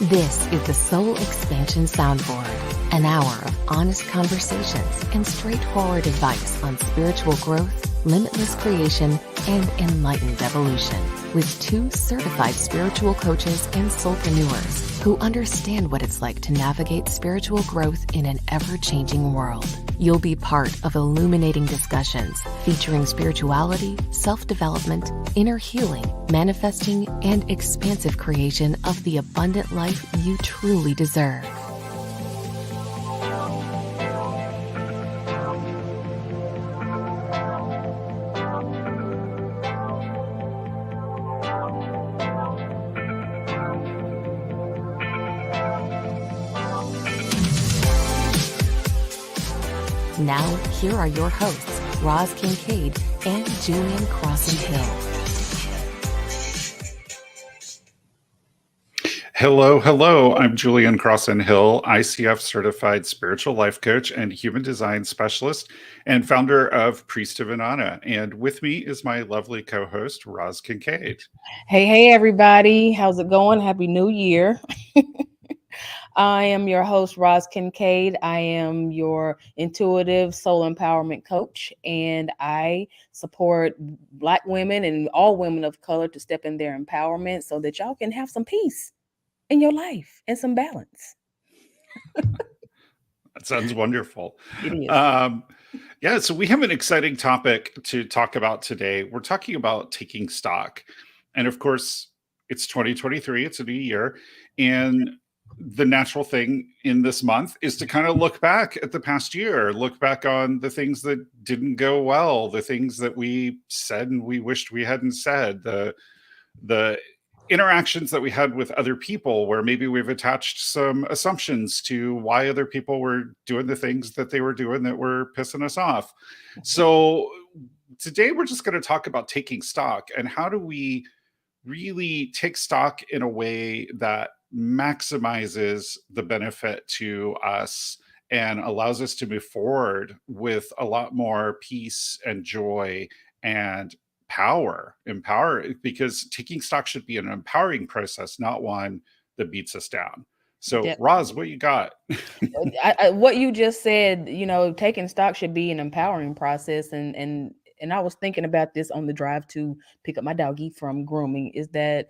This is the Soul Expansion Soundboard, an hour of honest conversations and straightforward advice on spiritual growth, limitless creation, and enlightened evolution, with two certified spiritual coaches and soulpreneurs who understand what it's like to navigate spiritual growth in an ever-changing world. You'll be part of illuminating discussions featuring spirituality, self-development, inner healing, manifesting, and expansive creation of the abundant life you truly deserve. Now, here are your hosts, Roz Kincaid and Julian Roz. Hello. I'm Julian Roz, ICF certified spiritual life coach and human design specialist and founder of Priest of Inanna. And with me is my lovely co-host, Roz Kincaid. Hey, everybody. How's it going? Happy New Year. I am your host, Roz Kincaid. I am your intuitive soul empowerment coach, and I support Black women and all women of color to step in their empowerment so that y'all can have some peace in your life and some balance. That sounds wonderful. It is. So we have an exciting topic to talk about today. We're talking about taking stock. And of course, it's 2023, it's a new year. And the natural thing in this month is to kind of look back at the past year, look back on the things that didn't go well, the things that we said and we wished we hadn't said, the interactions that we had with other people where maybe we've attached some assumptions to why other people were doing the things that they were doing that were pissing us off. So today we're just going to talk about taking stock and how do we really take stock in a way that maximizes the benefit to us and allows us to move forward with a lot more peace and joy and empower, because taking stock should be an empowering process, not one that beats us down. So yep. Roz, what you got? What you just said, taking stock should be an empowering process. And I was thinking about this on the drive to pick up my doggy from grooming, is that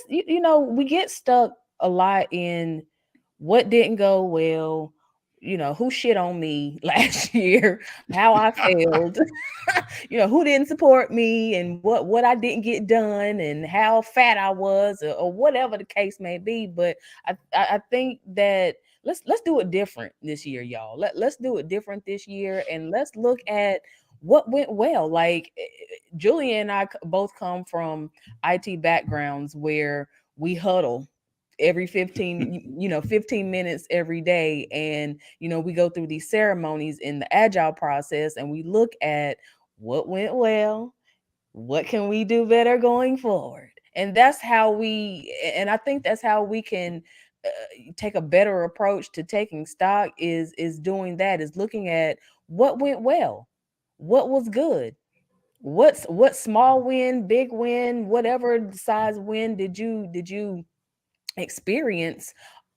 we get stuck a lot in what didn't go well, who shit on me last year, how I failed, who didn't support me and what I didn't get done and how fat I was or whatever the case may be. But I think that let's do it different this year, y'all. Let's do it different this year, and let's look at what went well. Like Julian and I both come from IT backgrounds where we huddle every 15 minutes every day. And, we go through these ceremonies in the agile process and we look at what went well, what can we do better going forward. And that's how I think that's how we can take a better approach to taking stock is doing that, is looking at what went well, what was good, what small win, big win, whatever size win did you experience,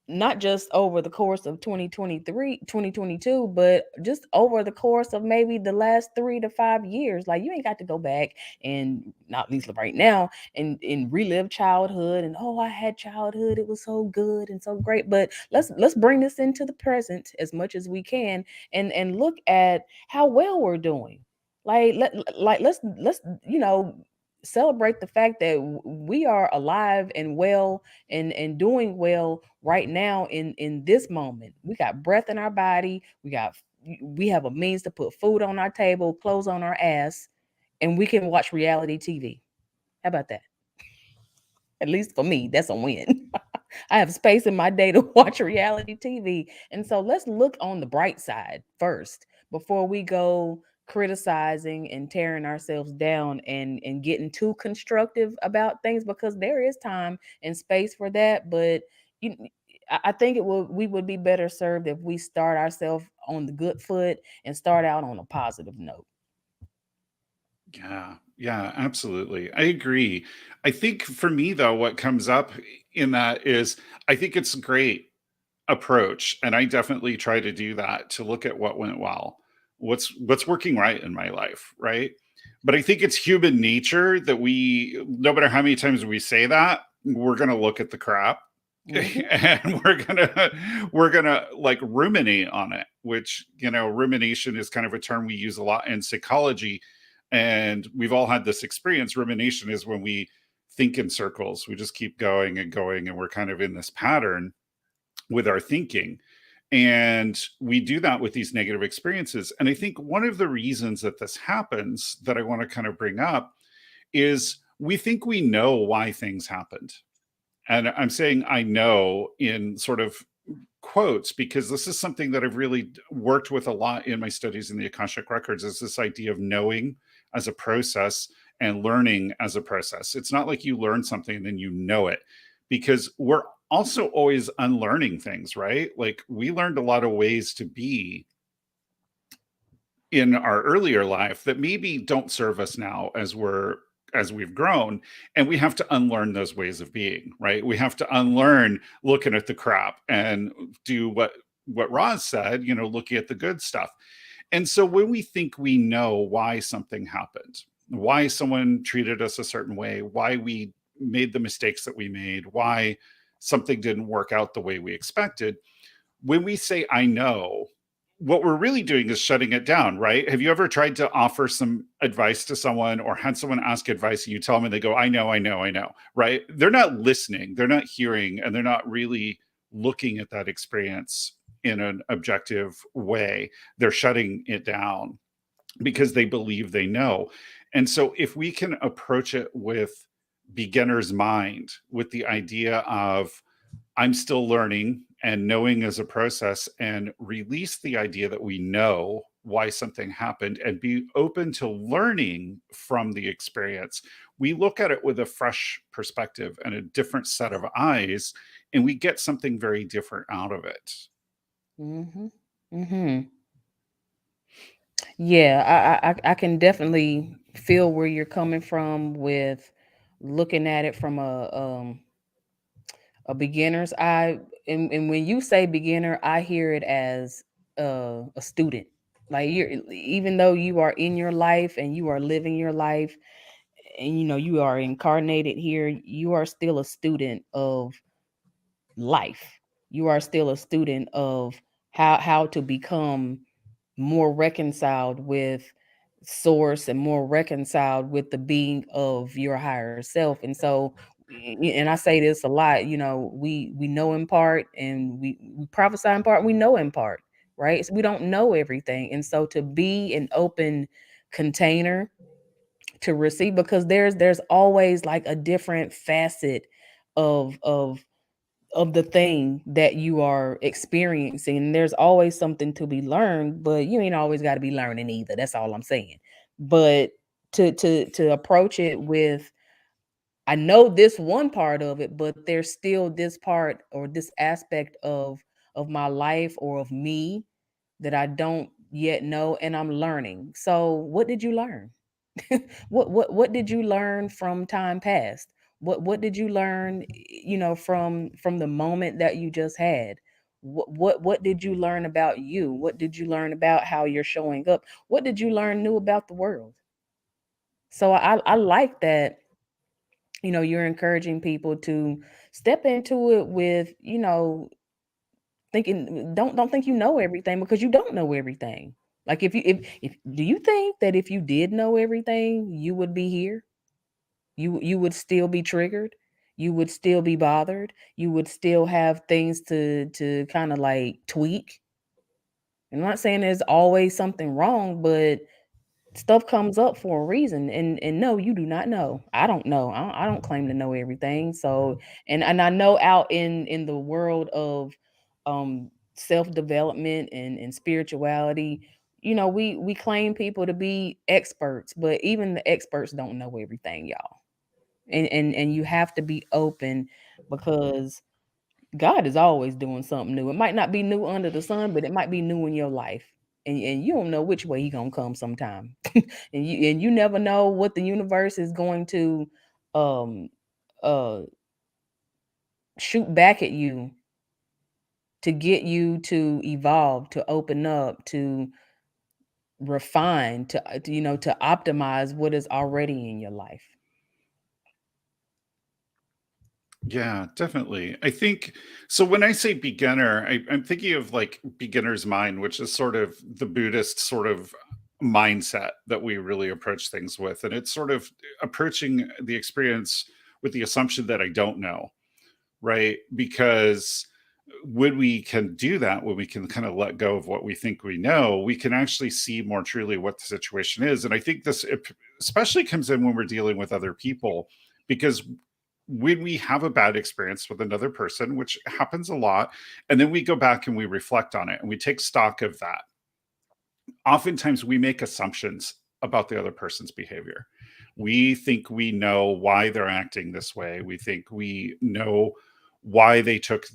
not just over the course of 2022, but just over the course of maybe the last 3 to 5 years. Like, you ain't got to go back, and not least right now, and relive childhood and I had childhood, it was so good and so great. But let's bring this into the present as much as we can and look at how well we're doing. Let's celebrate the fact that we are alive and well and doing well right now in this moment. We got breath in our body. We have a means to put food on our table, clothes on our ass, and we can watch reality TV. How about that? At least for me, that's a win. I have space in my day to watch reality TV. And so let's look on the bright side first before we go criticizing and tearing ourselves down and getting too constructive about things, because there is time and space for that. But I think we would be better served if we start ourselves on the good foot and start out on a positive note. Yeah, Yeah, absolutely. I agree. I think for me though, what comes up in that is I think it's a great approach, and I definitely try to do that to look at what went well. What's working right in my life, right? But I think it's human nature that we, no matter how many times we say that, we're going to look at the crap Hmm. and we're gonna like ruminate on it, which, rumination is kind of a term we use a lot in psychology, and we've all had this experience. Rumination is when we think in circles, we just keep going and going, and we're kind of in this pattern with our thinking. And we do that with these negative experiences. And I think one of the reasons that this happens, that I want to kind of bring up, is we think we know why things happened. And I'm saying I know in sort of quotes, because this is something that I've really worked with a lot in my studies in the Akashic Records, is this idea of knowing as a process and learning as a process. It's not like you learn something and then you know it, because we're also always unlearning things, right? Like we learned a lot of ways to be in our earlier life that maybe don't serve us now as we've grown, and we have to unlearn those ways of being, right? We have to unlearn looking at the crap and do what Roz said, looking at the good stuff. And so when we think we know why something happened, why someone treated us a certain way, why we made the mistakes that we made, why something didn't work out the way we expected, when we say I know, what we're really doing is shutting it down, right? Have you ever tried to offer some advice to someone, or had someone ask advice and you tell them and they go, I know, I know, I know, right? They're not listening, they're not hearing, and they're not really looking at that experience in an objective way. They're shutting it down because they believe they know. And so if we can approach it with beginner's mind, with the idea of I'm still learning, and knowing is a process, and release the idea that we know why something happened and be open to learning from the experience, we look at it with a fresh perspective and a different set of eyes, and we get something very different out of it. Hmm. Hmm. Yeah, I can definitely feel where you're coming from with looking at it from a beginner's eye. And when you say beginner, I hear it as a student. Like you're, even though you are in your life and you are living your life, and you are incarnated here, you are still a student of life. You are still a student of how to become more reconciled with source and more reconciled with the being of your higher self. And so, and I say this a lot, we know in part, and we prophesy in part, we know in part, right? So we don't know everything. And so to be an open container to receive, because there's always like a different facet of of the thing that you are experiencing. And there's always something to be learned, but you ain't always got to be learning either. That's all I'm saying. But to approach it with, I know this one part of it, but there's still this part or this aspect of my life or of me that I don't yet know, and I'm learning. So what did you learn? What did you learn from time past? What did you learn, from the moment that you just had? What did you learn about you? What did you learn about how you're showing up? What did you learn new about the world? So I like that, you're encouraging people to step into it with, thinking, don't think you know everything, because you don't know everything. Like if do you think that if you did know everything, you would be here? You would still be triggered, you would still be bothered, you would still have things to kind of like tweak. I'm not saying there's always something wrong, but stuff comes up for a reason. And no, you do not know. I don't know. I don't claim to know everything. So, and I know out in the world of self-development and spirituality, we claim people to be experts, but even the experts don't know everything, y'all. And you have to be open, because God is always doing something new. It might not be new under the sun, but it might be new in your life. and you don't know which way he gonna come sometime. And you never know what the universe is going to um uh shoot back at you to get you to evolve, to open up, to refine, to optimize what is already in your life. Yeah, definitely. I think so. When I say beginner, I'm thinking of like beginner's mind, which is sort of the Buddhist sort of mindset that we really approach things with. And it's sort of approaching the experience with the assumption that I don't know, right? Because when we can do that, when we can kind of let go of what we think we know, we can actually see more truly what the situation is. And I think this especially comes in when we're dealing with other people, because when we have a bad experience with another person, which happens a lot, and then we go back and we reflect on it and we take stock of that, oftentimes we make assumptions about the other person's behavior. We think we know why they're acting this way. We think we know why they took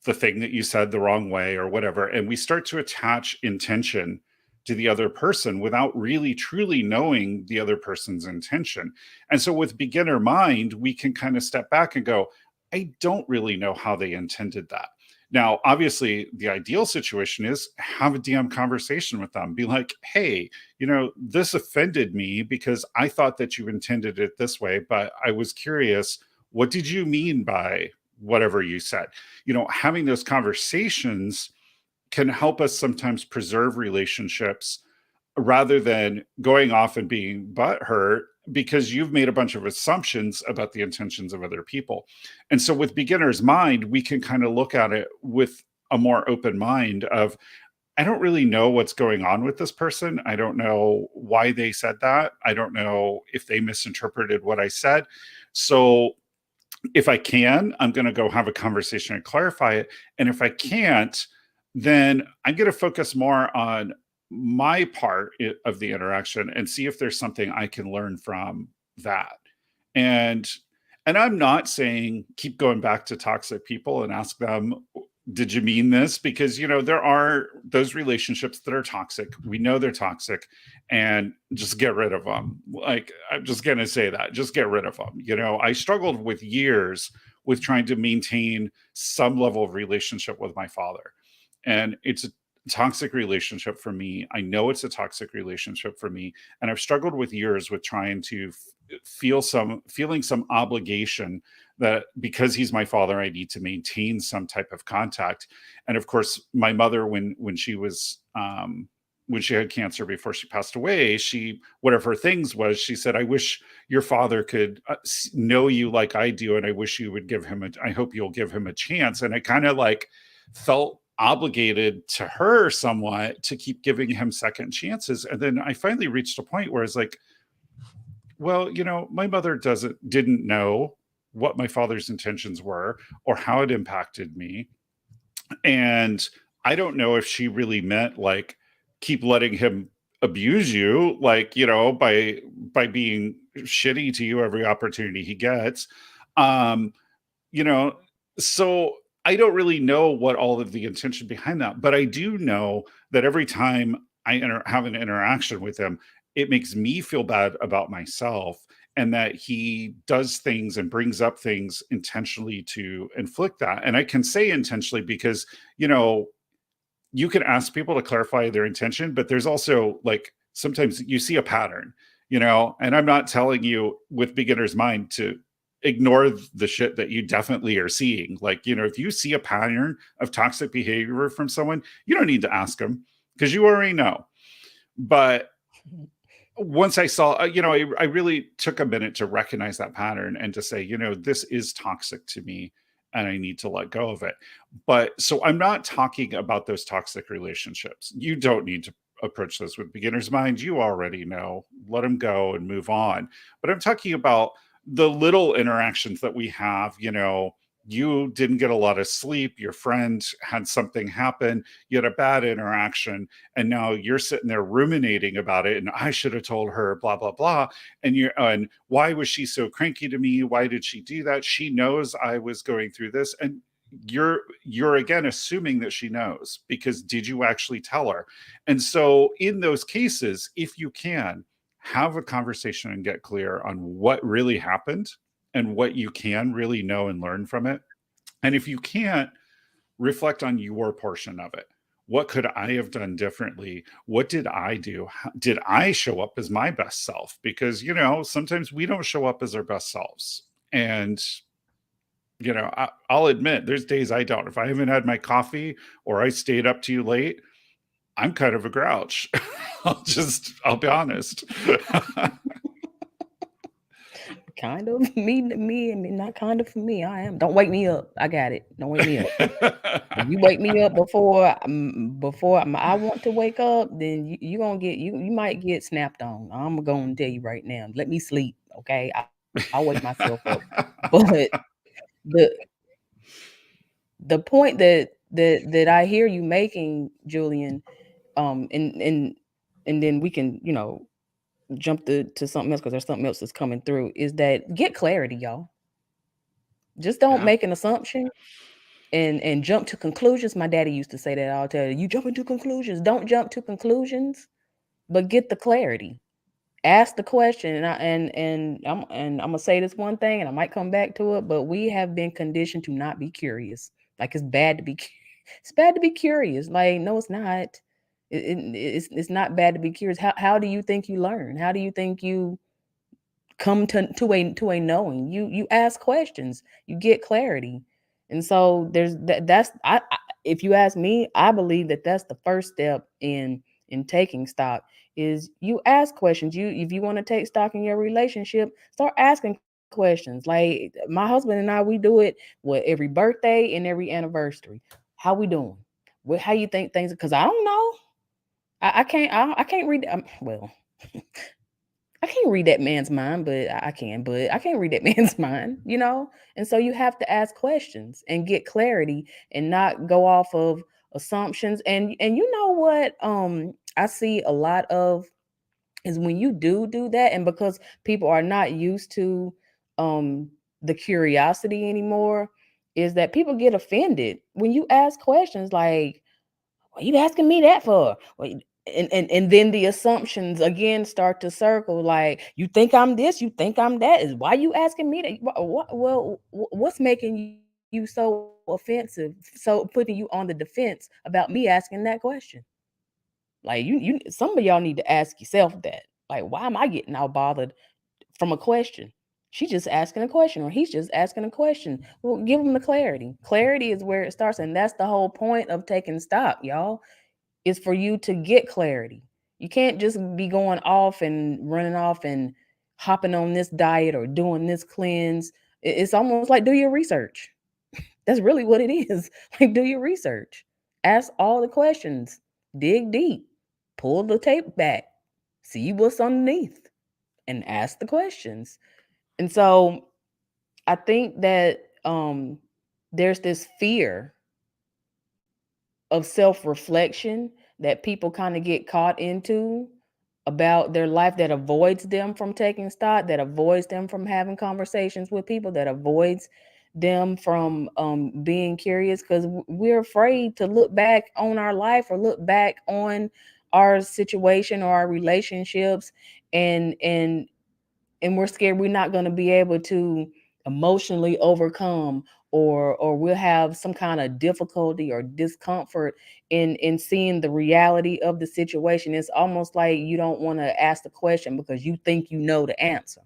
the thing that you said the wrong way or whatever. And we start to attach intention to the other person without really truly knowing the other person's intention. And so with beginner mind, we can kind of step back and go, I don't really know how they intended that. Now, obviously, the ideal situation is have a DM conversation with them. Be like, hey, this offended me because I thought that you intended it this way, but I was curious, what did you mean by whatever you said? Having those conversations can help us sometimes preserve relationships rather than going off and being butthurt because you've made a bunch of assumptions about the intentions of other people. And so with beginner's mind, we can kind of look at it with a more open mind of, I don't really know what's going on with this person. I don't know why they said that. I don't know if they misinterpreted what I said. So if I can, I'm going to go have a conversation and clarify it. And if I can't, then I'm going to focus more on my part of the interaction and see if there's something I can learn from that. And I'm not saying keep going back to toxic people and ask them, did you mean this? Because, there are those relationships that are toxic. We know they're toxic, and just get rid of them. Like, I'm just going to say that, just get rid of them. I struggled with years with trying to maintain some level of relationship with my father. And it's a toxic relationship for me. I know it's a toxic relationship for me. And I've struggled with years with trying to feeling some obligation that because he's my father, I need to maintain some type of contact. And of course, my mother, when she was, when she had cancer before she passed away, one of her things was, she said, I wish your father could know you like I do. And I wish you would I hope you'll give him a chance. And I kind of like felt obligated to her somewhat to keep giving him second chances. And then I finally reached a point where it's like, well, my mother didn't know what my father's intentions were or how it impacted me. And I don't know if she really meant like, keep letting him abuse you, like, by being shitty to you every opportunity he gets. So I don't really know what all of the intention behind that, but I do know that every time I have an interaction with him, it makes me feel bad about myself, and that he does things and brings up things intentionally to inflict that. And I can say intentionally because, you can ask people to clarify their intention, but there's also like, sometimes you see a pattern, and I'm not telling you with beginner's mind to ignore the shit that you definitely are seeing. Like, if you see a pattern of toxic behavior from someone, you don't need to ask them because you already know. But once I saw, I really took a minute to recognize that pattern and to say, this is toxic to me and I need to let go of it. But so I'm not talking about those toxic relationships. You don't need to approach this with beginner's mind. You already know, let them go and move on. But I'm talking about the little interactions that we have. You didn't get a lot of sleep, your friend had something happen, you had a bad interaction, and now you're sitting there ruminating about it, and I should have told her, blah blah blah. And why was she so cranky to me? Why did she do that? She knows I was going through this. And you're again assuming that she knows, because did you actually tell her? And so in those cases, if you can have a conversation and get clear on what really happened and what you can really know and learn from it. And if you can't, reflect on your portion of it. What could I have done differently? What did I do? Did I show up as my best self? Because, sometimes we don't show up as our best selves. And, I'll admit there's days I don't. If I haven't had my coffee or I stayed up too late, I'm kind of a grouch. I'll be honest. Kind of me, I mean, not kind of for me. I am. Don't wake me up. I got it. Don't wake me up. If you wake me up before I want to wake up, then you gonna get you might get snapped on. I'm gonna tell you right now. Let me sleep, okay? I'll wake myself up. But the point that I hear you making, Julian, and then we can jump to something else, because there's something else that's coming through, is that get clarity, y'all. Just don't make an assumption and jump to conclusions. My daddy used to say that. I'll tell you jump into conclusions. Don't jump to conclusions, but get the clarity. Ask the question, and I'm gonna say this one thing, and I might come back to it, but we have been conditioned to not be curious. Like it's bad to be curious. Like, no, it's not. It's not bad to be curious. How do you think you learn? How do you think you come to a knowing? You ask questions, you get clarity. And so there's that's I if you ask me, I believe that that's the first step in taking stock, is you ask questions. If you want to take stock in your relationship, start asking questions. Like my husband and I, we do it every birthday and every anniversary. How we doing? How you think things? Because I don't know. I can't read. Well, I can't read that man's mind, but I can. But I can't read that man's mind, And so you have to ask questions and get clarity, and not go off of assumptions. And you know what? I see a lot of is when you do that, and because people are not used to the curiosity anymore, is that people get offended when you ask questions like, "What are you asking me that for?" And then the assumptions again start to circle, like, you think I'm this, you think I'm that, is why you asking me that? What's making you so offensive, so putting you on the defense about me asking that question? Like, you some of y'all need to ask yourself that. Like, why am I getting all bothered from a question? She's just asking a question, or he's just asking a question. Well, give them the clarity. Clarity is where it starts, and that's the whole point of taking stock, y'all, is for you to get clarity. You can't just be going off and running off and hopping on this diet or doing this cleanse. It's almost like, do your research. That's really what it is. Like, do your research. Ask all the questions. Dig deep. Pull the tape back. See what's underneath and ask the questions. And so I think that there's this fear of self-reflection that people kind of get caught into about their life, that avoids them from taking stock, that avoids them from having conversations with people, that avoids them from being curious, because we're afraid to look back on our life or look back on our situation or our relationships, and we're scared we're not going to be able to emotionally overcome, or we'll have some kind of difficulty or discomfort in seeing the reality of the situation. It's almost like you don't want to ask the question because you think you know the answer,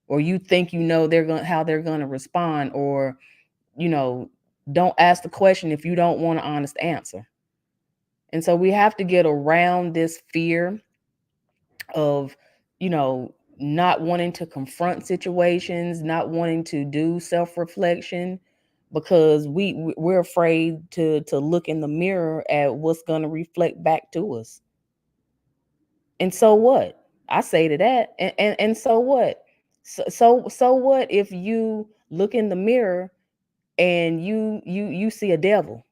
or you think how they're going to respond, or don't ask the question if you don't want an honest answer. And so we have to get around this fear of not wanting to confront situations, not wanting to do self-reflection, because we're afraid to look in the mirror at what's going to reflect back to us. And so what? I say to that, and so what? So what if you look in the mirror and you see a devil?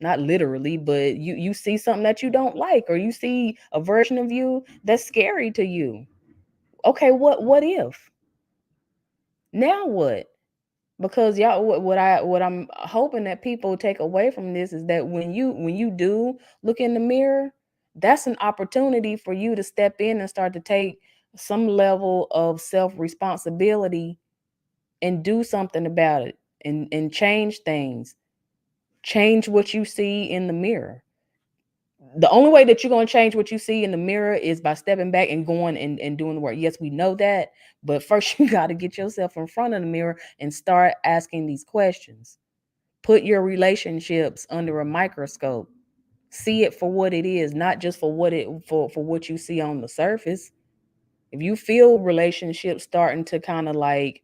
Not literally, but you see something that you don't like, or you see a version of you that's scary to you. Okay, what if? Now what? Because y'all, what I'm hoping that people take away from this is that when you do look in the mirror, that's an opportunity for you to step in and start to take some level of self responsibility and do something about it, and change things, change what you see in the mirror. The only way that you're going to change what you see in the mirror is by stepping back and going and doing the work. Yes, we know that, but first you got to get yourself in front of the mirror and start asking these questions. Put your relationships under a microscope. See it for what it is, not just for what you see on the surface. If you feel relationships starting to kind of like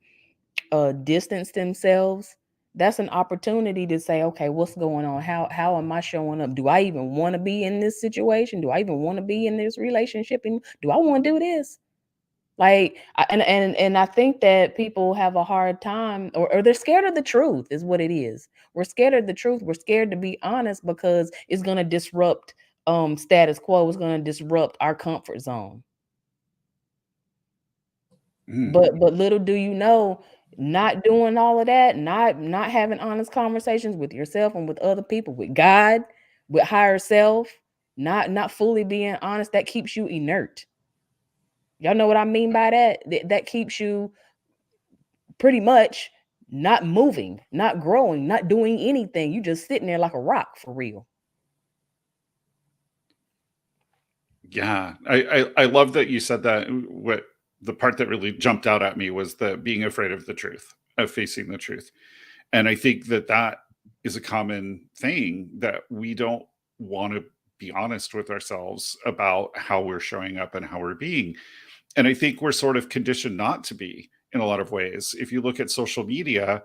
distance themselves, that's an opportunity to say, okay, what's going on? How am I showing up? Do I even want to be in this situation? Do I even want to be in this relationship? And do I want to do this? Like, and I think that people have a hard time, or they're scared of the truth, is what it is. We're scared of the truth. We're scared to be honest because it's gonna disrupt status quo. It's gonna disrupt our comfort zone. But little do you know, not doing all of that, not having honest conversations with yourself and with other people, with God, with higher self, not fully being honest, that keeps you inert. Y'all know what I mean by that? That keeps you pretty much not moving, not growing, not doing anything. You just sitting there like a rock for real. Yeah, I love that you said that. What the part that really jumped out at me was the being afraid of the truth, of facing the truth. And I think that that is a common thing, that we don't want to be honest with ourselves about how we're showing up and how we're being. And I think we're sort of conditioned not to be in a lot of ways. If you look at social media,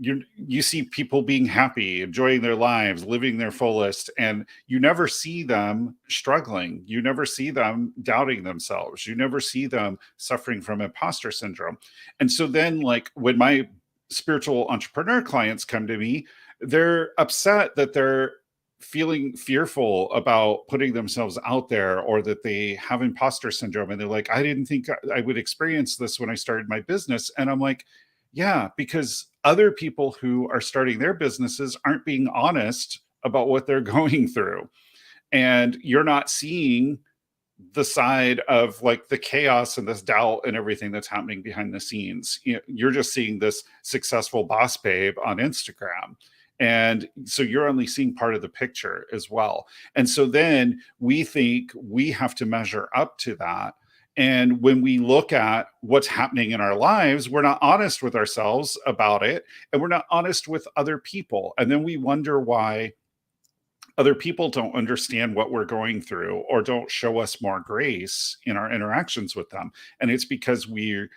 you see people being happy, enjoying their lives, living their fullest, and you never see them struggling. You never see them doubting themselves. You never see them suffering from imposter syndrome. And so then, like, when my spiritual entrepreneur clients come to me, they're upset that they're feeling fearful about putting themselves out there, or that they have imposter syndrome, and they're like, I didn't think I would experience this when I started my business. And I'm like, yeah, because other people who are starting their businesses aren't being honest about what they're going through. And you're not seeing the side of like the chaos and this doubt and everything that's happening behind the scenes. You're just seeing this successful boss babe on Instagram. And so you're only seeing part of the picture as well. And so then we think we have to measure up to that. And when we look at what's happening in our lives, we're not honest with ourselves about it. And we're not honest with other people. And then we wonder why other people don't understand what we're going through, or don't show us more grace in our interactions with them. And it's because we're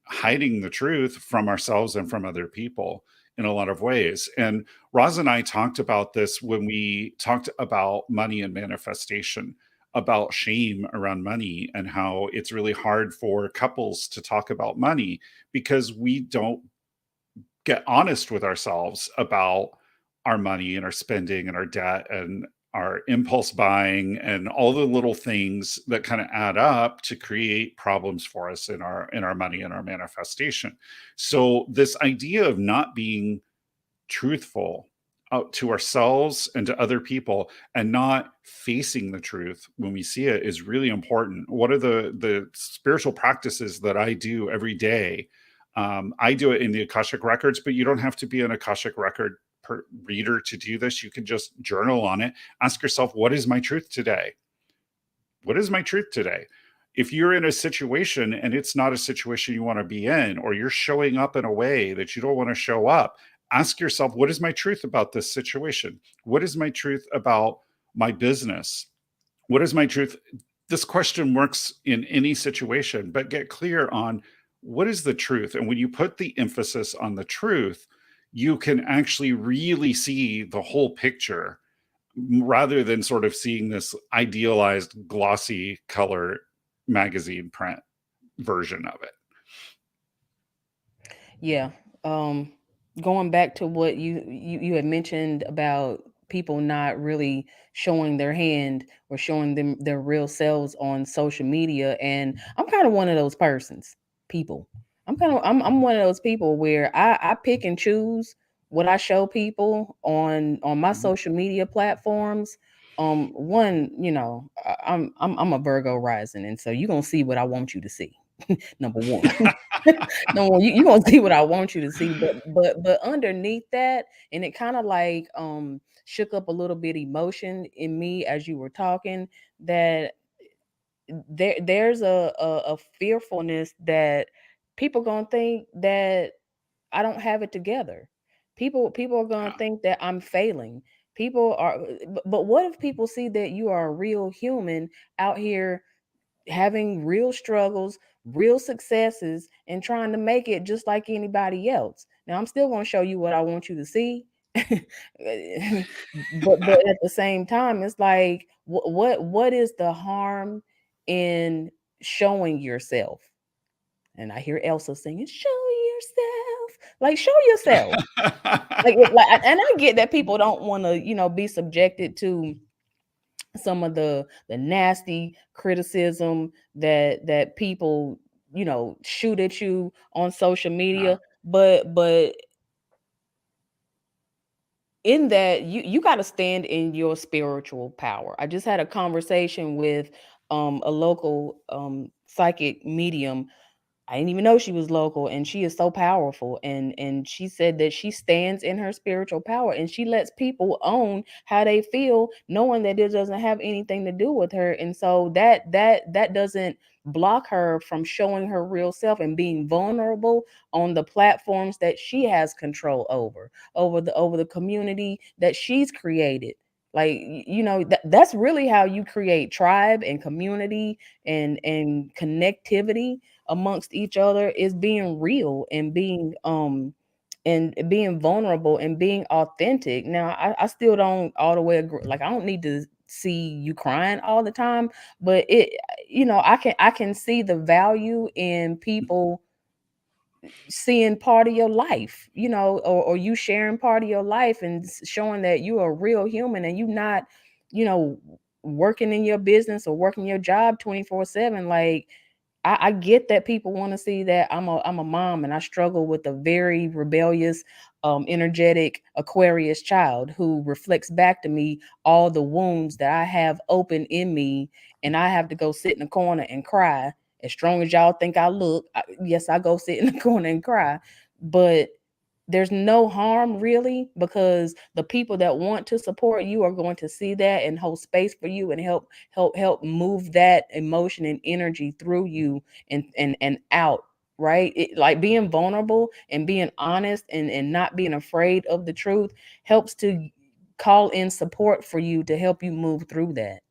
hiding the truth from ourselves and from other people in a lot of ways. And Roz and I talked about this when we talked about money and manifestation, about shame around money, and how it's really hard for couples to talk about money because we don't get honest with ourselves about our money and our spending and our debt and our impulse buying and all the little things that kind of add up to create problems for us in our money and our manifestation. So this idea of not being truthful out to ourselves and to other people, and not facing the truth when we see it, is really important. One of the spiritual practices that I do every day, I do it in the Akashic records, but you don't have to be an Akashic record reader to do this. You can just journal on it. Ask yourself, what is my truth today? What is my truth today? If you're in a situation and it's not a situation you want to be in, or you're showing up in a way that you don't want to show up, ask yourself, what is my truth about this situation? What is my truth about my business? What is my truth? This question works in any situation, but get clear on what is the truth. And when you put the emphasis on the truth, you can actually really see the whole picture, rather than sort of seeing this idealized glossy color magazine print version of it. Yeah. Um, Going back to what you had mentioned about people not really showing their hand or showing them their real selves on social media, and I'm kind of one of those persons, people. I'm one of those people where I pick and choose what I show people on my Mhm. social media platforms. One, I'm a Virgo rising, and so you're gonna see what I want you to see. Number one. No, you gonna see what I want you to see, but underneath that, and it kind of like shook up a little bit emotion in me as you were talking, that there's a fearfulness that people gonna think that I don't have it together. People are gonna Yeah. think that I'm failing. People are, but what if people see that you are a real human out here having real struggles, real successes, and trying to make it just like anybody else? Now, I'm still going to show you what I want you to see. But at the same time, it's like what is the harm in showing yourself? And I hear Elsa singing, "Show yourself." Like, show yourself. And I get that people don't want to, be subjected to some of the nasty criticism that people shoot at you on social Yeah. media, but in that, you got to stand in your spiritual power. I just had a conversation with a local psychic medium. I didn't even know she was local, and she is so powerful. And she said that she stands in her spiritual power, and she lets people own how they feel, knowing that it doesn't have anything to do with her. And so that doesn't block her from showing her real self and being vulnerable on the platforms that she has control over the community that she's created. Like, that's really how you create tribe and community and connectivity amongst each other, is being real and being vulnerable and being authentic. Now, I still don't all the way agree. Like, I don't need to see you crying all the time, but I can see the value in people seeing part of your life, or you sharing part of your life and showing that you're a real human, and you not, you know, working in your business or working your job 24/7. Like, I get that people want to see that I'm a mom, and I struggle with a very rebellious, energetic Aquarius child who reflects back to me all the wounds that I have open in me, and I have to go sit in the corner and cry. As strong as y'all think I look, yes, I go sit in the corner and cry, but there's no harm really, because the people that want to support you are going to see that and hold space for you and help move that emotion and energy through you and out, right? Like, being vulnerable and being honest and not being afraid of the truth helps to call in support for you to help you move through that.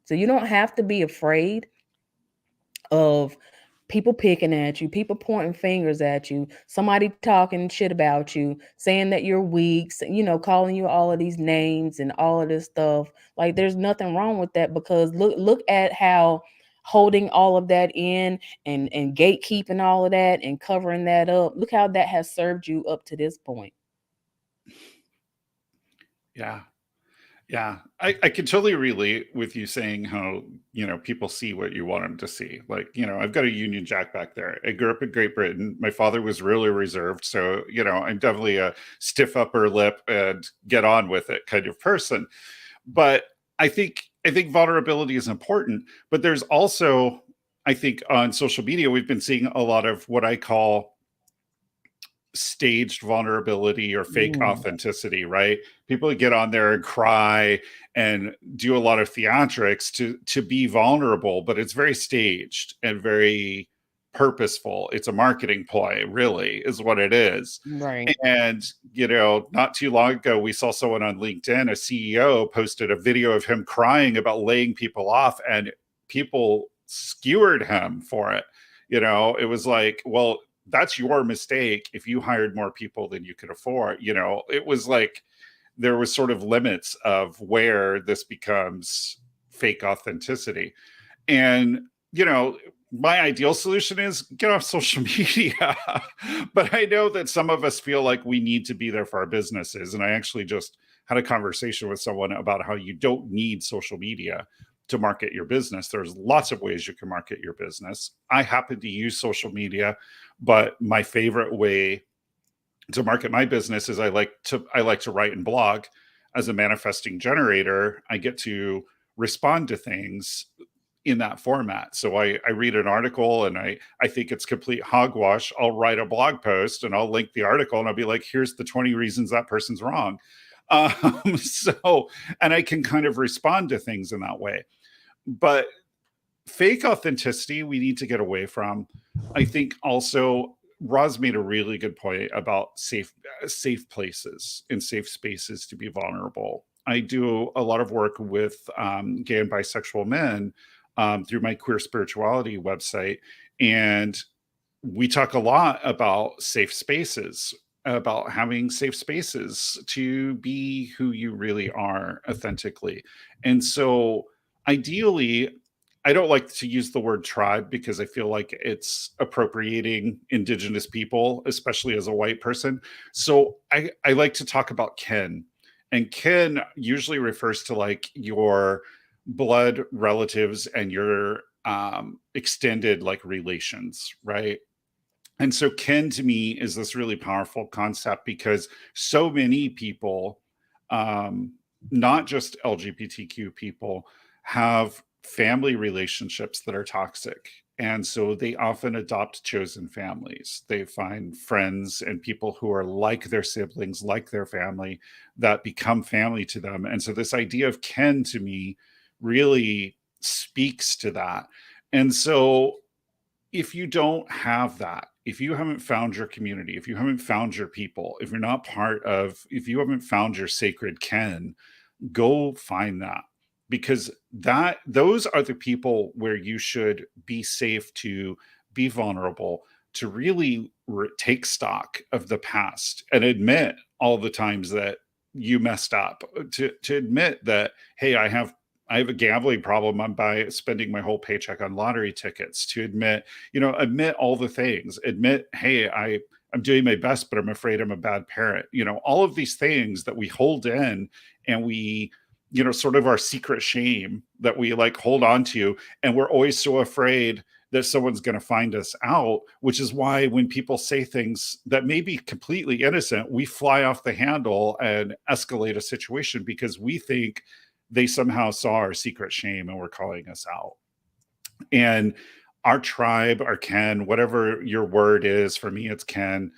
So you don't have to be afraid of people picking at you, people pointing fingers at you, somebody talking shit about you, saying that you're weak, calling you all of these names and all of this stuff. Like, there's nothing wrong with that, because look at how holding all of that in and gatekeeping all of that and covering that up. Look how that has served you up to this point. Yeah. Yeah, I can totally relate with you saying how, people see what you want them to see. Like, I've got a Union Jack back there. I grew up in Great Britain. My father was really reserved. So, I'm definitely a stiff upper lip and get on with it kind of person. But I think vulnerability is important. But there's also, I think on social media, we've been seeing a lot of what I call staged vulnerability or fake Mm, authenticity, right? People get on there and cry and do a lot of theatrics to be vulnerable, but it's very staged and very purposeful. It's a marketing ploy, really, is what it is. right. And, not too long ago, we saw someone on LinkedIn, a CEO, posted a video of him crying about laying people off, and people skewered him for it. It was like, well, that's your mistake if you hired more people than you could afford. It was like there was sort of limits of where this becomes fake authenticity. And, my ideal solution is get off social media. But I know that some of us feel like we need to be there for our businesses. And I actually just had a conversation with someone about how you don't need social media to market your business. There's lots of ways you can market your business. I happen to use social media, but my favorite way to market my business is I like to write and blog. As a manifesting generator, I get to respond to things in that format. So I read an article and I think it's complete hogwash. I'll write a blog post and I'll link the article and I'll be like, here's the 20 reasons that person's wrong. So, and I can kind of respond to things in that way. But fake authenticity, we need to get away from. I think also Roz made a really good point about safe places and safe spaces to be vulnerable. I do a lot of work with gay and bisexual men through my queer spirituality website. And we talk a lot about safe spaces, about having safe spaces to be who you really are authentically. And so ideally, I don't like to use the word tribe because I feel like it's appropriating indigenous people, especially as a white person. So I like to talk about kin. And kin usually refers to like your blood relatives and your extended like relations, right? And so kin to me is this really powerful concept because so many people, not just LGBTQ people, have family relationships that are toxic. And so they often adopt chosen families. They find friends and people who are like their siblings, like their family, that become family to them. And so this idea of kin to me really speaks to that. And so if you don't have that, if you haven't found your community, if you haven't found your people, if you're not part of, if you haven't found your sacred kin, go find that, because those are the people where you should be safe to be vulnerable, to really take stock of the past and admit all the times that you messed up, to admit that, hey, I have a gambling problem. I'm spending my whole paycheck on lottery tickets. To admit, admit all the things. Admit, hey, I'm doing my best, but I'm afraid I'm a bad parent. All of these things that we hold in, and we, sort of our secret shame that we like hold on to. And we're always so afraid that someone's going to find us out, which is why when people say things that may be completely innocent, we fly off the handle and escalate a situation because we think they somehow saw our secret shame and were calling us out. And our tribe, our kin, whatever your word is, for me, it's kin,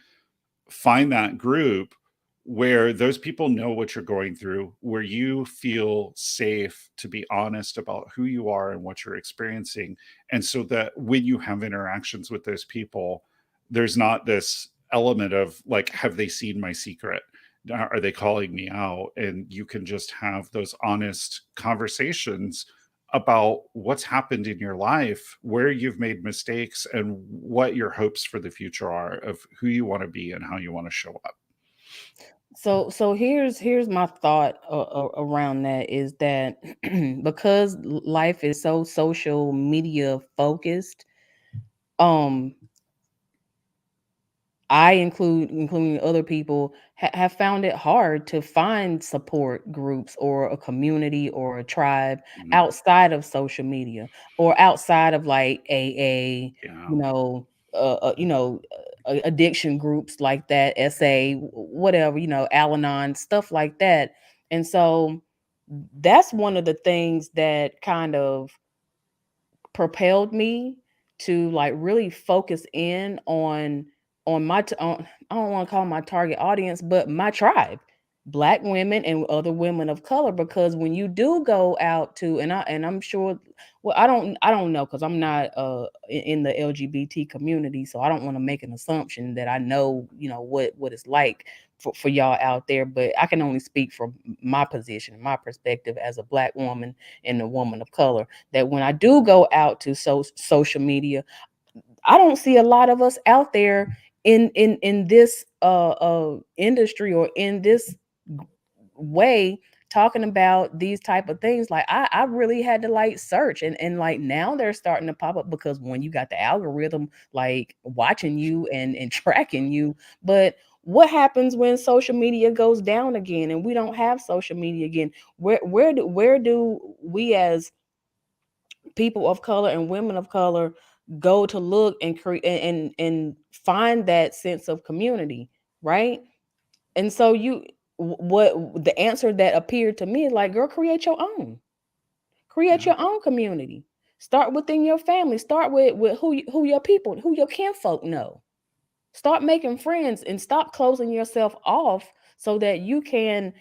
find that group where those people know what you're going through, where you feel safe to be honest about who you are and what you're experiencing. And so that when you have interactions with those people, there's not this element of like, have they seen my secret? Are they calling me out? And you can just have those honest conversations about what's happened in your life, where you've made mistakes, and what your hopes for the future are of who you want to be and how you want to show up. So here's my thought around that, is that because life is so social media focused, I including other people, have found it hard to find support groups or a community or a tribe Mhm. outside of social media or outside of like AA, Yeah. addiction groups like that, SA, whatever, Al-Anon, stuff like that. And so that's one of the things that kind of propelled me to like really focus in on I don't want to call my target audience, but my tribe, Black women and other women of color. Because when you do go out to, and I'm sure, well, I don't know, because I'm not in the LGBT community, so I don't want to make an assumption that I know, what it's like for y'all out there. But I can only speak from my position, my perspective as a Black woman and a woman of color, that when I do go out to social media, I don't see a lot of us out there in this industry or in this way talking about these type of things. Like I really had to like search, and like now they're starting to pop up, because when you got the algorithm like watching you and tracking you. But what happens when social media goes down again and we don't have social media again? Where do we as people of color and women of color go to look and create and find that sense of community, right? And so what the answer that appeared to me is like, girl, create your own. Create Yeah. your own community. Start within your family. Start with who your people, who your kinfolk know. Start making friends and stop closing yourself off so that you can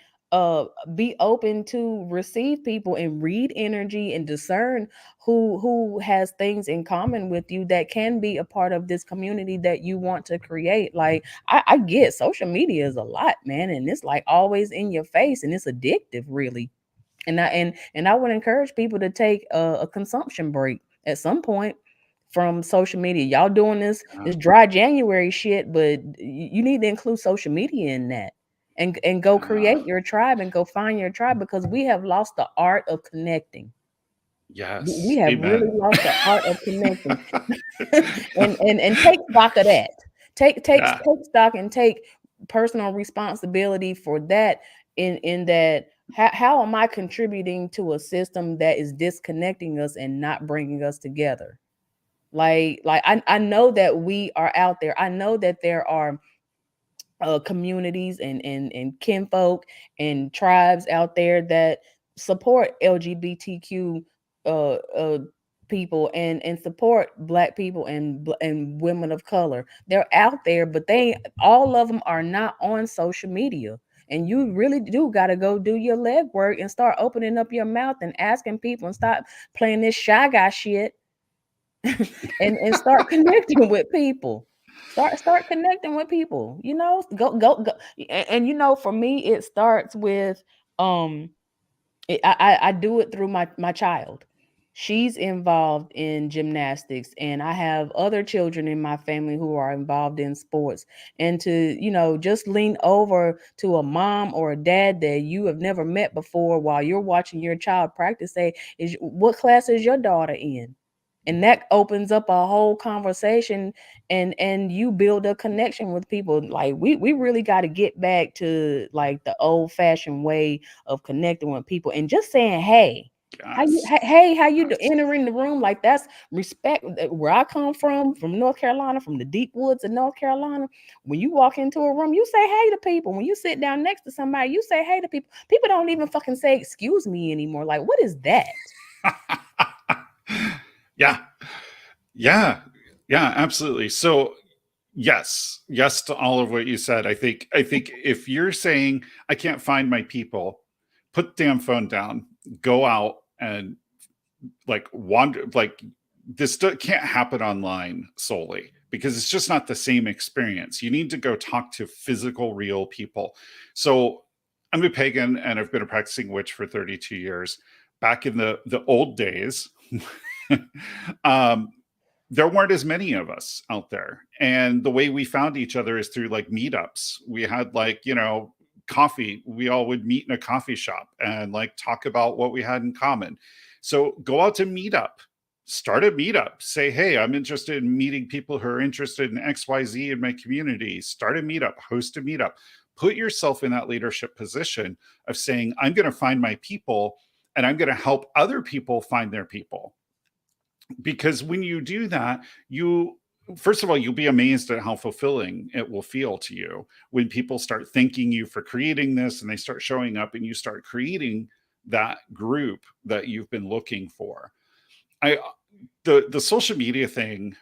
be open to receive people and read energy and discern who has things in common with you that can be a part of this community that you want to create. Like I get social media is a lot, man, and it's like always in your face and it's addictive, really. And I would encourage people to take a consumption break at some point from social media. Y'all doing this dry January shit, but you need to include social media in that, and go Yeah. create your tribe and go find your tribe, because we have lost the art of connecting. We Yes. have really Amen. lost the art of connecting. And take stock of that. Yeah. Take stock and take personal responsibility for that. In that, how am I contributing to a system that is disconnecting us and not bringing us together? Like I know that we are out there. I know that there are communities and kinfolk and tribes out there that support LGBTQ uh, uh, people and support Black people and women of color. They're out there, but they all of them are not on social media. And you really do got to go do your legwork and start opening up your mouth and asking people and stop playing this shy guy shit and start connecting with people. Start connecting with people. Go. And for me, it starts with um. I do it through my child. She's involved in gymnastics, and I have other children in my family who are involved in sports. And to just lean over to a mom or a dad that you have never met before while you're watching your child practice. Say, is what class is your daughter in? And that opens up a whole conversation, and you build a connection with people. Like we really got to get back to like the old fashioned way of connecting with people and just saying, hey, Yes. how you do, Yes. entering the room. Like, that's respect. Where I come from North Carolina, from the deep woods of North Carolina, when you walk into a room, you say hey to people. When you sit down next to somebody, you say hey to people. People don't even fucking say excuse me anymore. Like, what is that? Yeah. Yeah. Yeah, absolutely. So yes to all of what you said. I think if you're saying I can't find my people, put the damn phone down, go out and like wander. Like can't happen online solely, because it's just not the same experience. You need to go talk to physical, real people. So I'm a pagan and I've been a practicing witch for 32 years. Back in the old days, um, there weren't as many of us out there. And the way we found each other is through like meetups. We had like, coffee. We all would meet in a coffee shop and like talk about what we had in common. So go out to meetup, start a meetup, say, hey, I'm interested in meeting people who are interested in XYZ in my community. Start a meetup, host a meetup, put yourself in that leadership position of saying, I'm going to find my people and I'm going to help other people find their people. Because when you do that, first of all, you'll be amazed at how fulfilling it will feel to you when people start thanking you for creating this and they start showing up and you start creating that group that you've been looking for. The social media thing,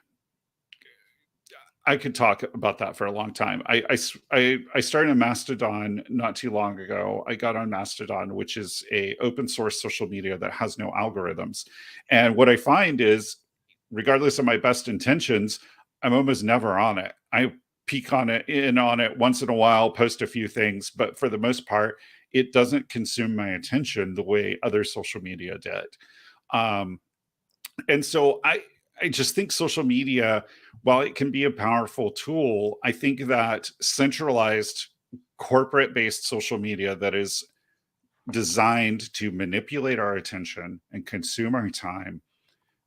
I could talk about that for a long time. I started a Mastodon not too long ago. I got on Mastodon, which is a open source social media that has no algorithms. And what I find is, regardless of my best intentions, I'm almost never on it. I peek on it once in a while, post a few things, but for the most part, it doesn't consume my attention the way other social media did. Um, and so I just think social media, while it can be a powerful tool, I think that centralized corporate based social media that is designed to manipulate our attention and consume our time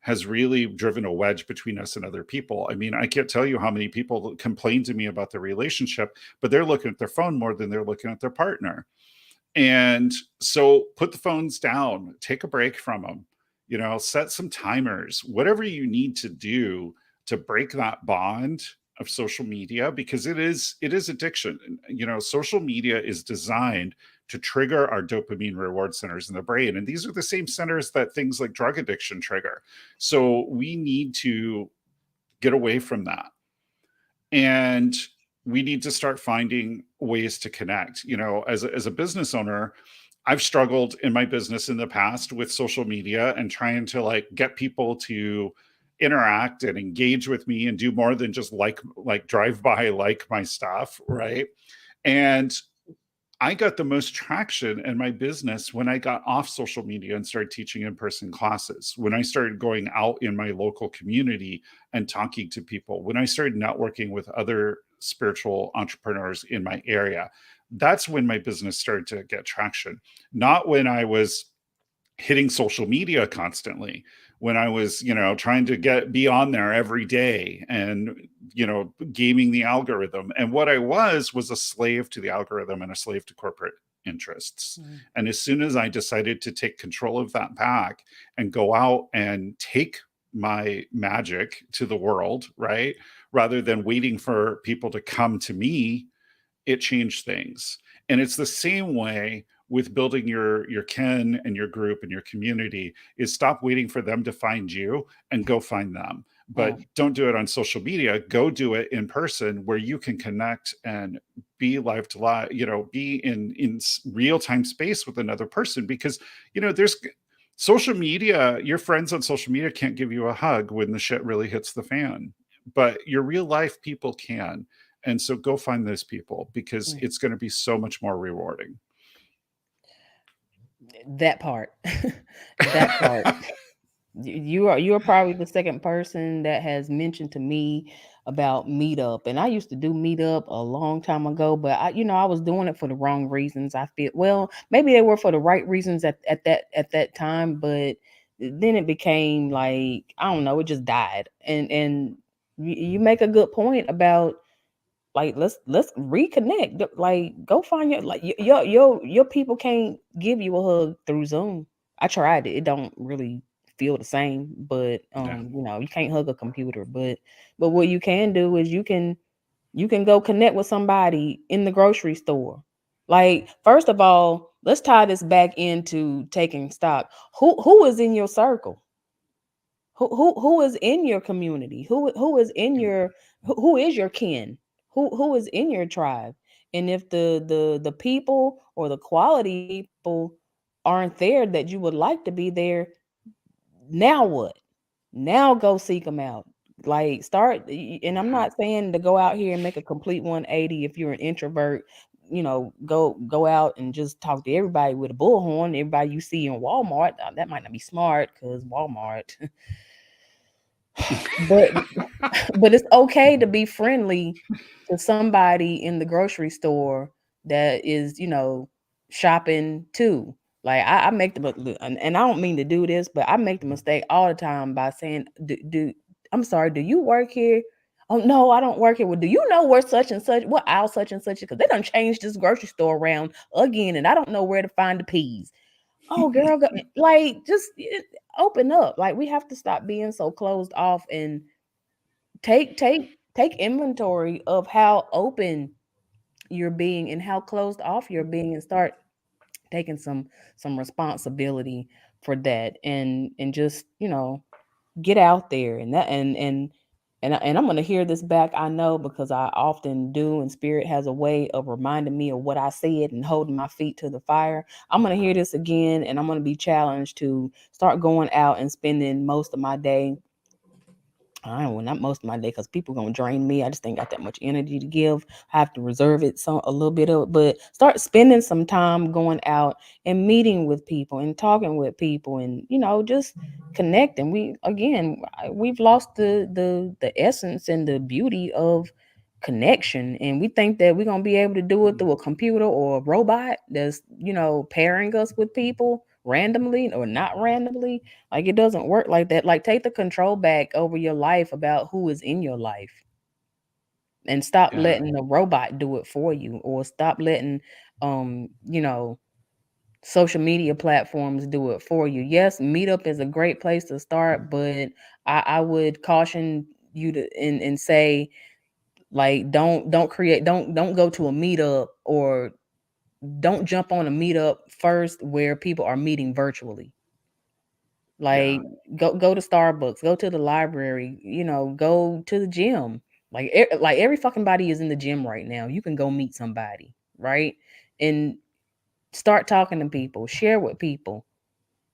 has really driven a wedge between us and other people. I mean, I can't tell you how many people complain to me about their relationship, but they're looking at their phone more than they're looking at their partner. And so put the phones down, take a break from them. set some timers, whatever you need to do to break that bond of social media, because it is addiction. Social media is designed to trigger our dopamine reward centers in the brain, and these are the same centers that things like drug addiction trigger. So we need to get away from that, and we need to start finding ways to connect. As a business owner, I've struggled in my business in the past with social media and trying to get people to interact and engage with me and do more than just drive by, like my stuff, right? And I got the most traction in my business when I got off social media and started teaching in-person classes, when I started going out in my local community and talking to people, when I started networking with other spiritual entrepreneurs in my area. That's when my business started to get traction, not when I was hitting social media constantly, when I was, trying to be on there every day and, gaming the algorithm. And what I was a slave to the algorithm and a slave to corporate interests. And as soon as I decided to take control of that back and go out and take my magic to the world, right, rather than waiting for people to come to me, it changed things. And it's the same way with building your kin and your group and your community, is stop waiting for them to find you and go find them. But don't do it on social media. Go do it in person, where you can connect and be live to live, be in real-time space with another person. Because there's social media, your friends on social media can't give you a hug when the shit really hits the fan, but your real life people can. And so go find those people, because it's going to be so much more rewarding. That part. That part. You are probably the second person that has mentioned to me about Meetup. And I used to do Meetup a long time ago, but I was doing it for the wrong reasons. I feel, well, maybe they were for the right reasons at that time, but then it became like, I don't know, it just died. And you make a good point about, like, let's reconnect. Like, go find your people can't give you a hug through Zoom. I tried it. It don't really feel the same, but you can't hug a computer. But what you can do is you can go connect with somebody in the grocery store. Like, first of all, let's tie this back into taking stock. Who is in your circle? Who is in your community? Who is in your who is your kin? Who is in your tribe? And if the people or the quality people aren't there that you would like to be there, now what? Now go seek them out. Like, start, and I'm not saying to go out here and make a complete 180 if you're an introvert. Go out and just talk to everybody with a bullhorn. Everybody you see in Walmart, that might not be smart, because Walmart. but but it's okay to be friendly to somebody in the grocery store that is, shopping too. Like, I make and I don't mean to do this, but I make the mistake all the time by saying, do I'm sorry, do you work here? Oh no, I don't work here. Well, do you know where such and such, what aisle such and such? Because they done changed this grocery store around again, and I don't know where to find the peas. Oh, girl, like, just open up. Like, we have to stop being so closed off and take inventory of how open you're being and how closed off you're being, and start taking some responsibility for that, and just, get out there. And that and I'm going to hear this back, I know, because I often do, and Spirit has a way of reminding me of what I said and holding my feet to the fire. I'm going to hear this again, and I'm going to be challenged to start going out and spending most of my day. Not most of my day, because people gonna drain me. I just ain't got that much energy to give. I have to reserve it, a little bit of it, but start spending some time going out and meeting with people and talking with people, and just connecting. We've lost the essence and the beauty of connection, and we think that we're gonna be able to do it through a computer or a robot that's pairing us with people randomly or not randomly. Like, it doesn't work like that. Like, take the control back over your life about who is in your life, and stop letting the robot do it for you, or stop letting um you know Social media platforms do it for you. Yes, Meetup is a great place to start, but I would caution you to and say, like, don't go to a meetup, or don't jump on a meetup first where people are meeting virtually. Yeah. Like, go to Starbucks, go to the library, go to the gym. Like every fucking body is in the gym right now. You can go meet somebody, right? And start talking to people, share with people.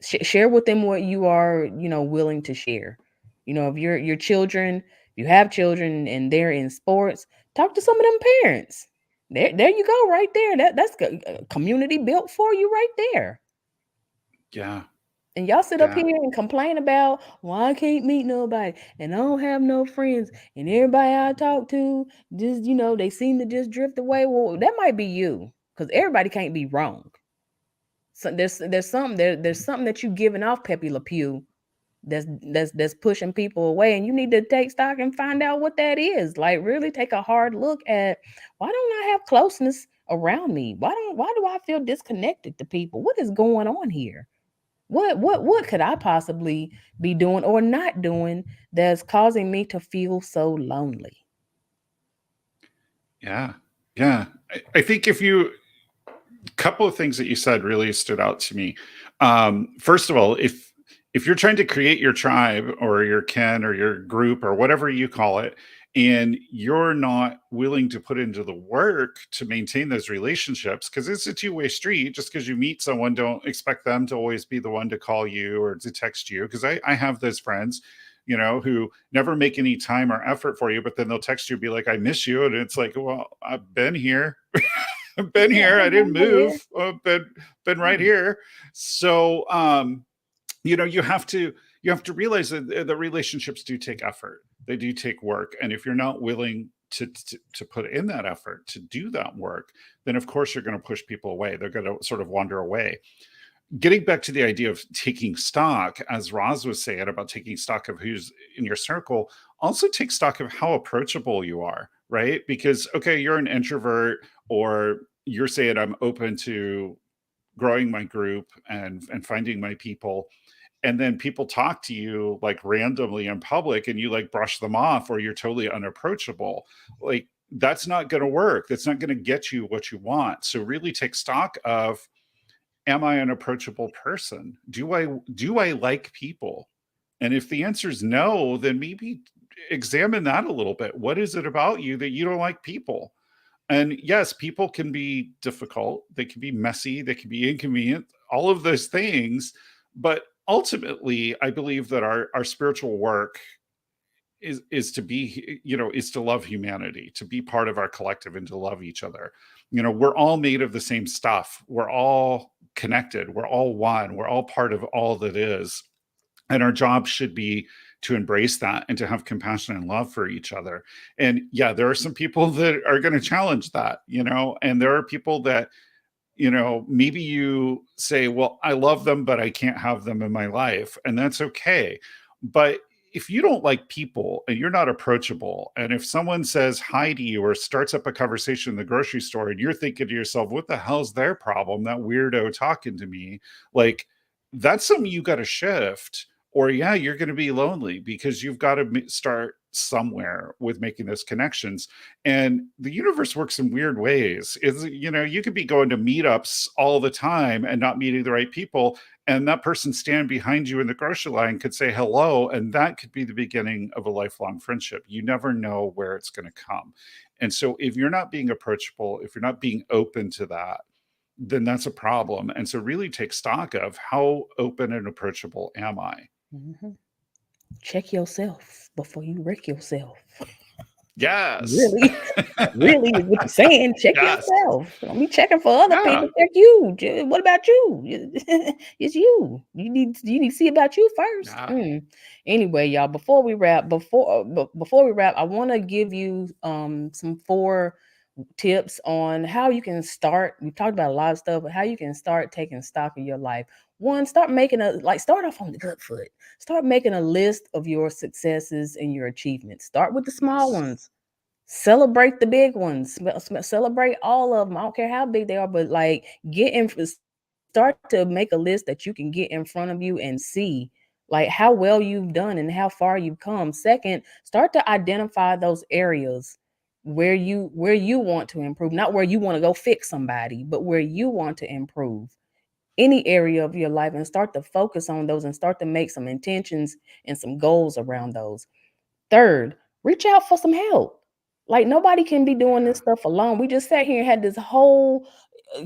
Share with them what you are, willing to share. If your children, you have children and they're in sports, talk to some of them parents. There you go, right there. That's a community built for you right there. Yeah. And y'all sit up Yeah. here and complain about, well, I can't meet nobody and I don't have no friends and everybody I talk to just, they seem to just drift away. Well, that might be you, because everybody can't be wrong. So there's something that you giving off, Pepe Le Pew, that's pushing people away, and you need to take stock and find out what that is. Like, really take a hard look at, why don't I have closeness around me? Why do I feel disconnected to people? What is going on here? What could I possibly be doing or not doing that's causing me to feel so lonely? Yeah. Yeah. I think if you couple of things that you said really stood out to me. First of all, if you're trying to create your tribe or your kin or your group or whatever you call it, and you're not willing to put into the work to maintain those relationships, because it's a two-way street. Just because you meet someone, don't expect them to always be the one to call you or to text you. Because I have those friends, who never make any time or effort for you, but then they'll text you, be like, I miss you. And it's like, well, I've been here. I've been Yeah, here. I didn't I'm here. move. I've been right here. So you have to realize that the relationships do take effort. They do take work. And if you're not willing to put in that effort to do that work, then of course you're going to push people away. They're going to sort of wander away. Getting back to the idea of taking stock, as Roz was saying about taking stock of who's in your circle, also take stock of how approachable you are, right? Because, okay, you're an introvert, or you're saying, I'm open to growing my group and finding my people. And then people talk to you like randomly in public and you like brush them off, or you're totally unapproachable. Like, that's not going to work. That's not going to get you what you want. So really take stock of, am I an approachable person? Do I like people? And if the answer is no, then maybe examine that a little bit. What is it about you that you don't like people? And yes, people can be difficult, they can be messy, they can be inconvenient, all of those things. But ultimately, I believe that our spiritual work is to be, is to love humanity, to be part of our collective, and to love each other. We're all made of the same stuff. We're all connected. We're all one. We're all part of all that is. And our job should be to embrace that and to have compassion and love for each other. And yeah, there are some people that are going to challenge that, and there are people that, maybe you say, well, I love them, but I can't have them in my life. And that's okay. But if you don't like people and you're not approachable, and if someone says hi to you or starts up a conversation in the grocery store, and you're thinking to yourself, what the hell's their problem? That weirdo talking to me, like, that's something you got to shift. Or yeah, you're going to be lonely, because you've got to start somewhere with making those connections. And the universe works in weird ways. You could be going to meetups all the time and not meeting the right people, and that person standing behind you in the grocery line could say hello, and that could be the beginning of a lifelong friendship. You never know where it's going to come. And so if you're not being approachable, if you're not being open to that, then that's a problem. And so really take stock of, how open and approachable am I? Mhm. Check yourself before you wreck yourself. Yes. Really, really is what you're saying. Check Yes. yourself. Don't be checking for other Yeah. people. Check you. What about you? It's you. You need to see about you first. Yeah. Anyway, y'all, before we wrap, I want to give you some 4 tips on how you can start. We talked about a lot of stuff, but how you can start taking stock of your life. One, start off on the good foot. Start making a list of your successes and your achievements. Start with the small Yes. ones. Celebrate the big ones. Celebrate all of them. I don't care how big they are, but like, start start to make a list that you can get in front of you and see like how well you've done and how far you've come. Second, start to identify those areas where you want to improve, not where you want to go fix somebody, but where you want to improve any area of your life, and start to focus on those and start to make some intentions and some goals around those. Third, reach out for some help. Like nobody can be doing this stuff alone. We just sat here and had this whole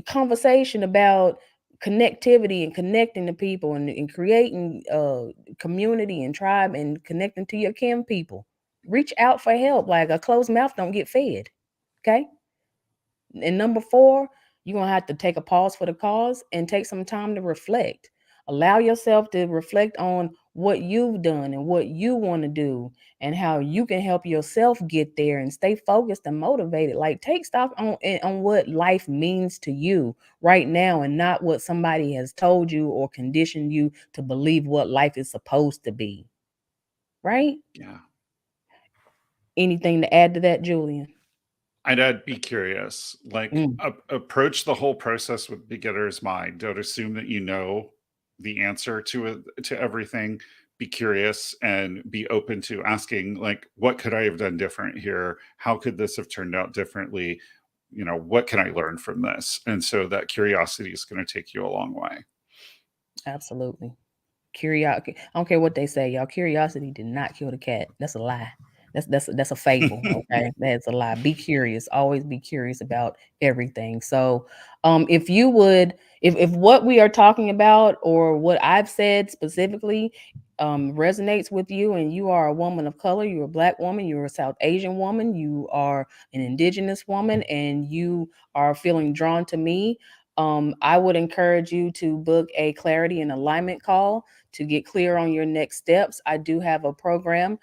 conversation about connectivity and connecting to people and creating community and tribe and connecting to your kin people. Reach out for help. Like a closed mouth don't get fed. Okay. And number four, you're going to have to take a pause for the cause and take some time to reflect. Allow yourself to reflect on what you've done and what you want to do and how you can help yourself get there and stay focused and motivated. Like take stock on what life means to you right now and not what somebody has told you or conditioned you to believe what life is supposed to be. Right? Yeah. Anything to add to that, Julian? I'd be curious, like approach the whole process with beginner's mind. Don't assume that you know the answer to it, to everything. Be curious and be open to asking, like, what could I have done different here? How could this have turned out differently? You know, what can I learn from this? And so that curiosity is going to take you a long way. Absolutely. Curiosity. I don't care what they say, y'all. Curiosity did not kill the cat. That's a lie. That's a fable. Okay, that's a lie. Be curious. Always be curious about everything. So, if you would, if what we are talking about or what I've said specifically, resonates with you, and you are a woman of color, you're a Black woman, you're a South Asian woman, you are an Indigenous woman, and you are feeling drawn to me, I would encourage you to book a clarity and alignment call to get clear on your next steps. I do have a program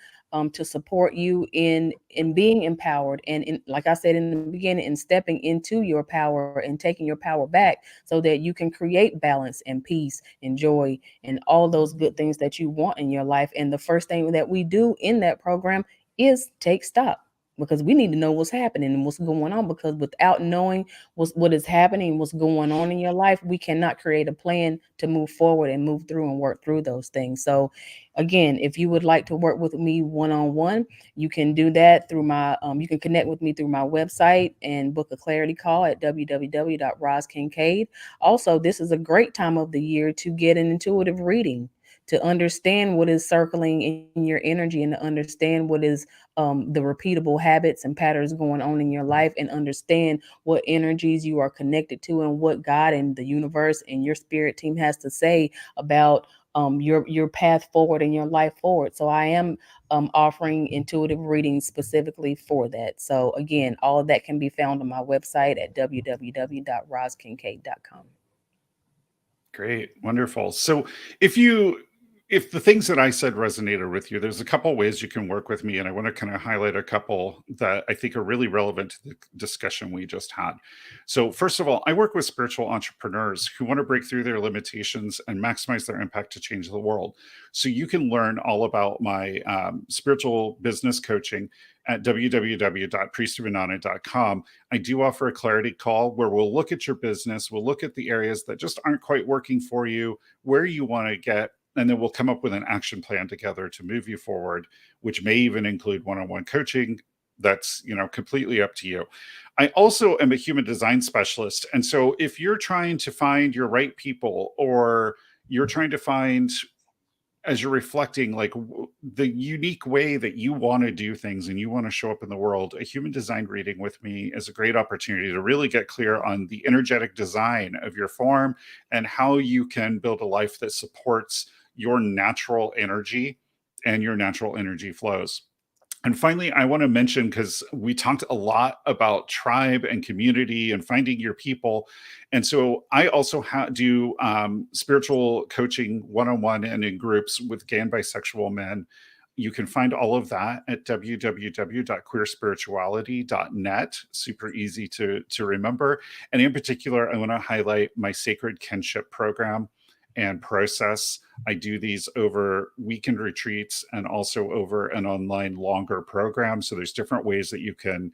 to support you in being empowered and in, like I said in the beginning, in stepping into your power and taking your power back so that you can create balance and peace and joy and all those good things that you want in your life. And the first thing that we do in that program is take stock, because we need to know what's happening and what's going on, because without knowing what is happening, what's going on in your life, we cannot create a plan to move forward and move through and work through those things. So again, if you would like to work with me one-on-one, you can do that through my you can connect with me through my website and book a clarity call at www.rozkincaid. Also, this is a great time of the year to get an intuitive reading, to understand what is circling in your energy and to understand what is the repeatable habits and patterns going on in your life, and understand what energies you are connected to and what God and the universe and your spirit team has to say about your path forward and your life forward. So I am offering intuitive readings specifically for that. So again, all of that can be found on my website at www.rozkincaid.com. Great. Wonderful. So if the things that I said resonated with you, there's a couple ways you can work with me. And I want to kind of highlight a couple that I think are really relevant to the discussion we just had. So first of all, I work with spiritual entrepreneurs who want to break through their limitations and maximize their impact to change the world. So you can learn all about my spiritual business coaching at www.priestofinanna.com. I do offer a clarity call where we'll look at your business, we'll look at the areas that just aren't quite working for you, where you want to get, and then we'll come up with an action plan together to move you forward, which may even include one-on-one coaching. That's, completely up to you. I also am a human design specialist. And so if you're trying to find your right people, or you're trying to find, as you're reflecting, like the unique way that you want to do things and you want to show up in the world, a human design reading with me is a great opportunity to really get clear on the energetic design of your form and how you can build a life that supports your natural energy and your natural energy flows. And finally, I want to mention, because we talked a lot about tribe and community and finding your people. And so I also do spiritual coaching one-on-one and in groups with gay and bisexual men. You can find all of that at www.queerspirituality.net. Super easy to remember. And in particular, I want to highlight my Sacred Kinship program and process. I do these over weekend retreats and also over an online longer program. So there's different ways that you can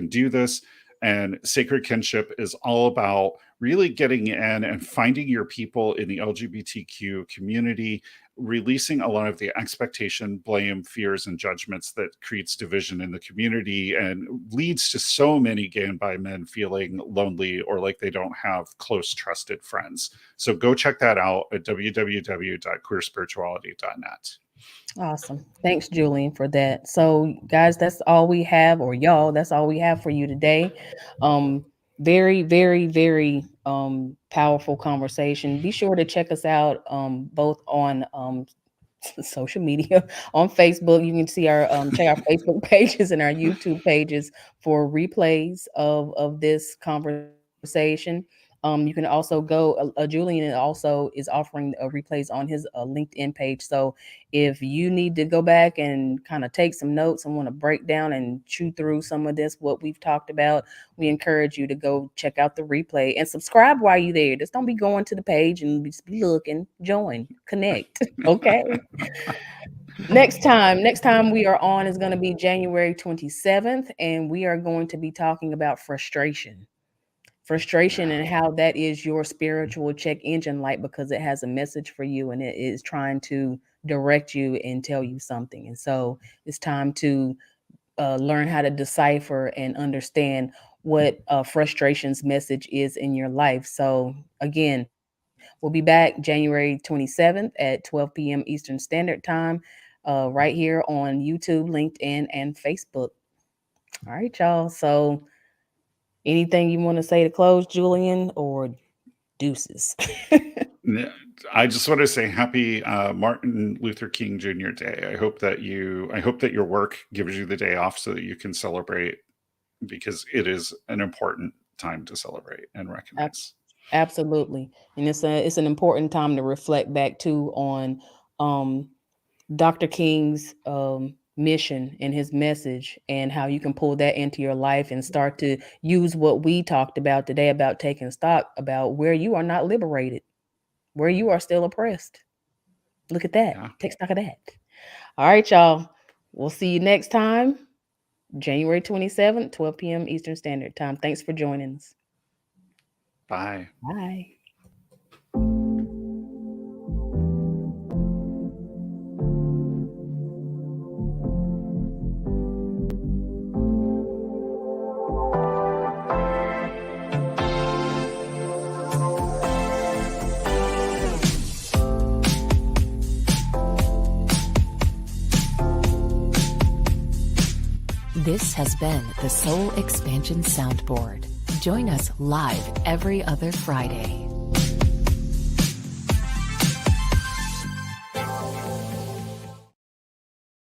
do this. And Sacred Kinship is all about really getting in and finding your people in the LGBTQ community, releasing a lot of the expectation, blame, fears, and judgments that creates division in the community and leads to so many gay and bi men feeling lonely or like they don't have close, trusted friends. So go check that out at www.queerspirituality.net. Awesome. Thanks, Julian, for that. So, guys, that's all we have, or y'all, that's all we have for you today. Very, very, very powerful conversation. Be sure to check us out both on social media, on Facebook. You can see our check our Facebook pages and our YouTube pages for replays of this conversation. You can also go, Julian also is offering replays on his LinkedIn page. So if you need to go back and kind of take some notes and want to break down and chew through some of this, what we've talked about, we encourage you to go check out the replay and subscribe while you're there. Just don't be going to the page and just be looking, join, connect. Okay. Next time we are on is going to be January 27th, and we are going to be talking about frustration and how that is your spiritual check engine light, because it has a message for you and it is trying to direct you and tell you something. And so it's time to learn how to decipher and understand what frustration's message is in your life. So again, we'll be back January 27th at 12 p.m. Eastern Standard Time, right here on YouTube, LinkedIn, and Facebook. All right, y'all. So anything you want to say to close, Julian, or deuces? I just want to say happy Martin Luther King Jr. Day. I hope that your work gives you the day off so that you can celebrate, because it is an important time to celebrate and recognize. Absolutely. And it's an important time to reflect back too on Dr. King's mission and his message, and how you can pull that into your life and start to use what we talked about today about taking stock about where you are not liberated, where you are still oppressed. Look at that. Yeah. Take stock of that. All right, y'all. We'll see you next time, January 27th, 12 p.m. Eastern Standard Time. Thanks for joining us. Bye. Bye. This has been the Soul Expansion Soundboard. Join us live every other Friday.